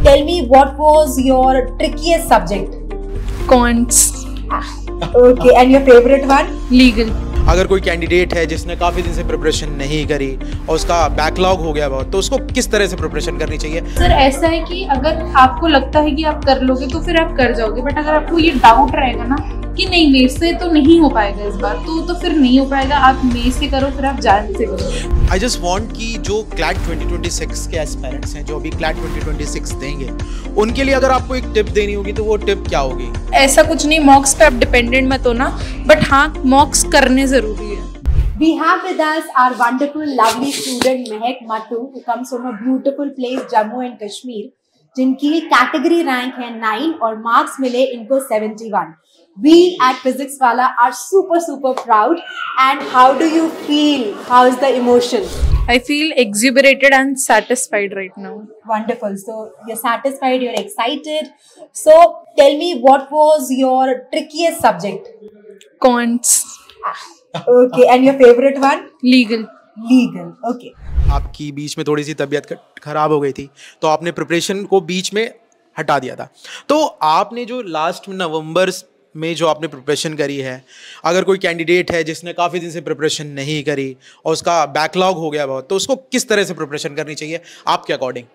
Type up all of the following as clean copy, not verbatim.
tell me what was your trickiest subject? Cons. Okay, and your favorite one? Legal. अगर कोई candidate है जिसने काफ़ी दिन से प्रिपरेशन नहीं करी और उसका बैकलॉग हो गया बहुत, तो उसको किस तरह से प्रिपरेशन करनी चाहिए? सर ऐसा है कि अगर आपको लगता है कि आप कर लोगे तो फिर आप कर जाओगे, बट अगर आपको ये डाउट रहेगा ना कि नहीं मेरे से तो नहीं हो पाएगा इस बार, तो फिर नहीं हो पाएगा। आप मेरे से करो, फिर आप जान से करो। आई जस्ट वॉन्ट कि जो क्लैट 2026 के एस्पायरेंट्स हैं, जो अभी क्लैट 2026 देंगे, उनके लिए अगर आपको एक टिप देनी होगी तो वो टिप क्या होगी? ऐसा कुछ नहीं, मॉक्स पे आप डिपेंडेंट मत हो ना, बट हाँ मॉक्स करने जरूरी है। We have with us our wonderful, lovely student Mehak Mattu, who comes from a beautiful place, Jammu and Kashmir, जिनकी कैटेगरी रैंक है 9 और मार्क्स मिले इनको 71. We at Physics Wala are super proud. And how do you feel? How is the emotion? I feel exhilarated and satisfied right now. Wonderful. So you're satisfied, you're excited. So tell me, what was your trickiest subject? Cons. Okay, and your favorite one? Legal. Legal. Okay. आपकी बीच में थोड़ी सी तबीयत खराब हो गई थी, तो आपने प्रिपरेशन को बीच में हटा दिया था। तो आपने जो लास्ट नवंबर में जो आपने प्रिपरेशन करी है, अगर कोई कैंडिडेट है जिसने काफ़ी दिन से प्रिपरेशन नहीं करी और उसका बैकलॉग हो गया बहुत, तो उसको किस तरह से प्रिपरेशन करनी चाहिए आपके अकॉर्डिंग?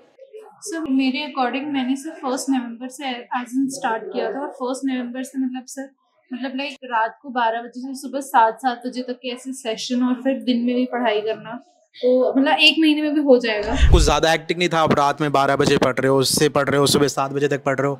सर मेरे अकॉर्डिंग मैंने सर 1 नवंबर से एज इन स्टार्ट किया था, और 1 नवंबर से मतलब लाइक रात को 12 बजे से सुबह 7 बजे तक के ऐसे सेशन, और फिर दिन में भी पढ़ाई करना, तो मतलब 1 महीने में भी हो जाएगा। कुछ ज़्यादा एक्टिंग नहीं था, आप रात में 12 बजे पढ़ रहे हो, उससे पढ़ रहे हो, सुबह 7 बजे तक पढ़ रहे हो?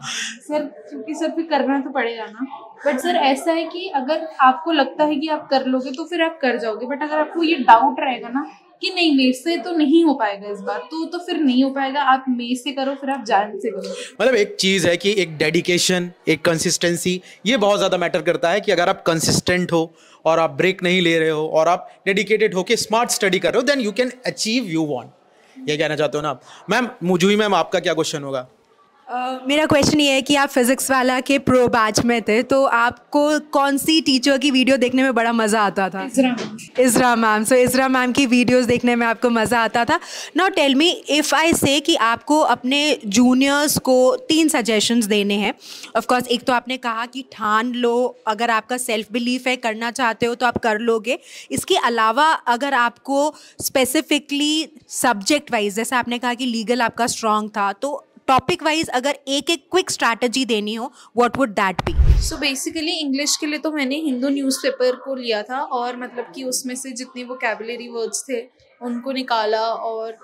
सर क्योंकि सर फिर करना तो पड़ेगा ना, बट सर ऐसा है कि अगर आपको लगता है कि आप कर लोगे तो फिर आप कर जाओगे, बट अगर आपको ये डाउट रहेगा ना कि नहीं मेरे से तो नहीं हो पाएगा इस बार, तो फिर नहीं हो पाएगा। आप मेरे से करो, फिर आप जान से करो। मतलब एक चीज़ है कि एक डेडिकेशन, एक कंसिस्टेंसी, ये बहुत ज़्यादा मैटर करता है कि अगर आप कंसिस्टेंट हो और आप ब्रेक नहीं ले रहे हो और आप डेडिकेटेड हो के स्मार्ट स्टडी कर रहे हो, then you can achieve you want. ये कहना चाहते हो ना आप? मैम मुझे मैम आपका क्या क्वेश्चन होगा? मेरा क्वेश्चन ये है कि आप फिज़िक्स वाला के प्रो बैच में थे, तो आपको कौन सी टीचर की वीडियो देखने में बड़ा मज़ा आता था? Ezra ma'am. So Ezra ma'am की वीडियोस देखने में आपको मज़ा आता था। Now tell me, if I say कि आपको अपने जूनियर्स को 3 सजेशंस देने हैं। ऑफ कोर्स एक तो आपने कहा कि ठान लो, अगर आपका सेल्फ बिलीफ है, करना चाहते हो तो आप कर लोगे। इसके अलावा अगर आपको स्पेसिफिकली सब्जेक्ट वाइज, जैसे आपने कहा कि लीगल आपका स्ट्रॉन्ग था, तो टॉपिक वाइज अगर एक क्विक स्ट्रैटेजी देनी हो, what would that be? So basically English के लिए तो मैंने हिंदू न्यूज़पेपर को लिया था, और मतलब कि उसमें से जितने वोकैबुलरी वर्ड्स थे उनको निकाला, और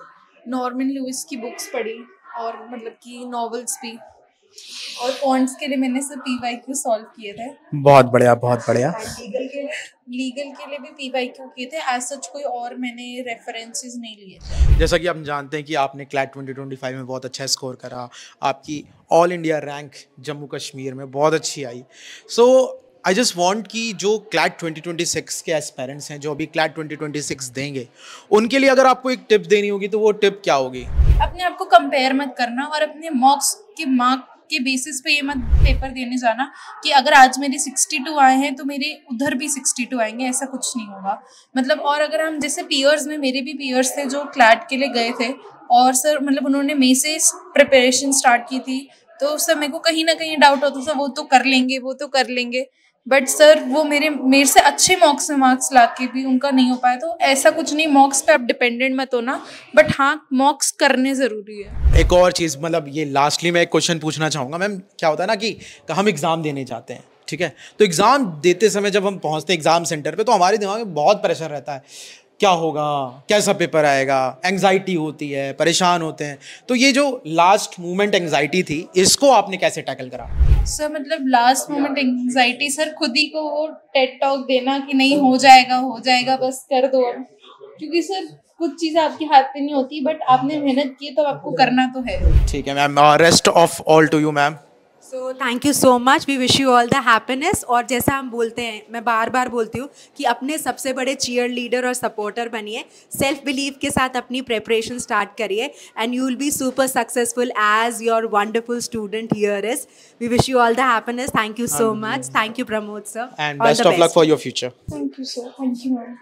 नॉर्मन लुइस की बुक्स पढ़ी, और मतलब कि नॉवेल्स भी, और कॉन्ट्स के लिए मैंने सिर्फ PYQ सॉल्व किए थे। बहुत बढ़िया, बहुत बढ़िया। लीगल के लिए भी PYQ किए थे, एज सच कोई और मैंने रेफरेंसेस नहीं लिए थे। जैसा कि आप जानते हैं कि आपने क्लैट 2025 में बहुत अच्छा स्कोर करा, आपकी all India rank Jammu Kashmir में बहुत अच्छी आई। सो आई जस्ट वॉन्ट कि जो क्लैट 2026 के एस्पायरेंट्स हैं, जो अभी क्लैट 2026 देंगे, उनके लिए अगर आपको एक टिप देनी होगी तो वो टिप क्या होगी? अपने आप को कंपेयर मत करना, और अपने मॉक्स के मार्क के बेसिस पे ये मत पेपर देने जाना कि अगर आज मेरे 62 आए हैं तो मेरे उधर भी 62 आएंगे, ऐसा कुछ नहीं होगा। मतलब और अगर हम जैसे पीयर्स में, मेरे भी पीयर्स थे जो क्लैट के लिए गए थे, और सर मतलब उन्होंने मई से प्रिपरेशन स्टार्ट की थी, तो सर मेरे को कहीं ना कहीं डाउट होता था वो तो कर लेंगे, वो तो कर लेंगे, बट सर वो मेरे से अच्छे मॉक्स में मार्क्स ला के भी उनका नहीं हो पाया। तो ऐसा कुछ नहीं, मॉक्स पे आप डिपेंडेंट मत हो ना, बट हाँ मॉक्स करने ज़रूरी है। एक और चीज़, मतलब ये लास्टली मैं एक क्वेश्चन पूछना चाहूँगा मैम। क्या होता है ना कि हम एग्ज़ाम देने जाते हैं, ठीक है, तो एग्ज़ाम देते समय जब हम पहुँचते हैं एग्ज़ाम सेंटर पे, तो हमारे दिमाग में बहुत प्रेशर रहता है, क्या होगा, कैसा पेपर आएगा, एंग्जाइटी होती है, परेशान होते हैं। तो ये जो लास्ट मोमेंट एंग्जाइटी थी, इसको आपने कैसे टैकल करा? सर मतलब लास्ट मोमेंट एंग्जाइटी, सर खुद ही को वो टेड टॉक देना कि नहीं हो जाएगा बस कर दो, क्योंकि सर कुछ चीज़ें आपके हाथ पे नहीं होती, बट आपने मेहनत की तो आपको करना तो है। ठीक है ma'am, rest of all to you ma'am. So thank you so much, we wish you all the happiness. और जैसा हम बोलते हैं, मैं बार बार बोलती हूँ कि अपने सबसे बड़े चीयर लीडर और सपोर्टर बनिए, सेल्फ बिलीव के साथ अपनी प्रेपरेशन स्टार्ट करिए, and you will be super successful as your wonderful student here is. We wish you all the happiness. Thank you so much. Thank you Pramod sir, and best of luck for your future. Thank you sir. Thank you ma'am.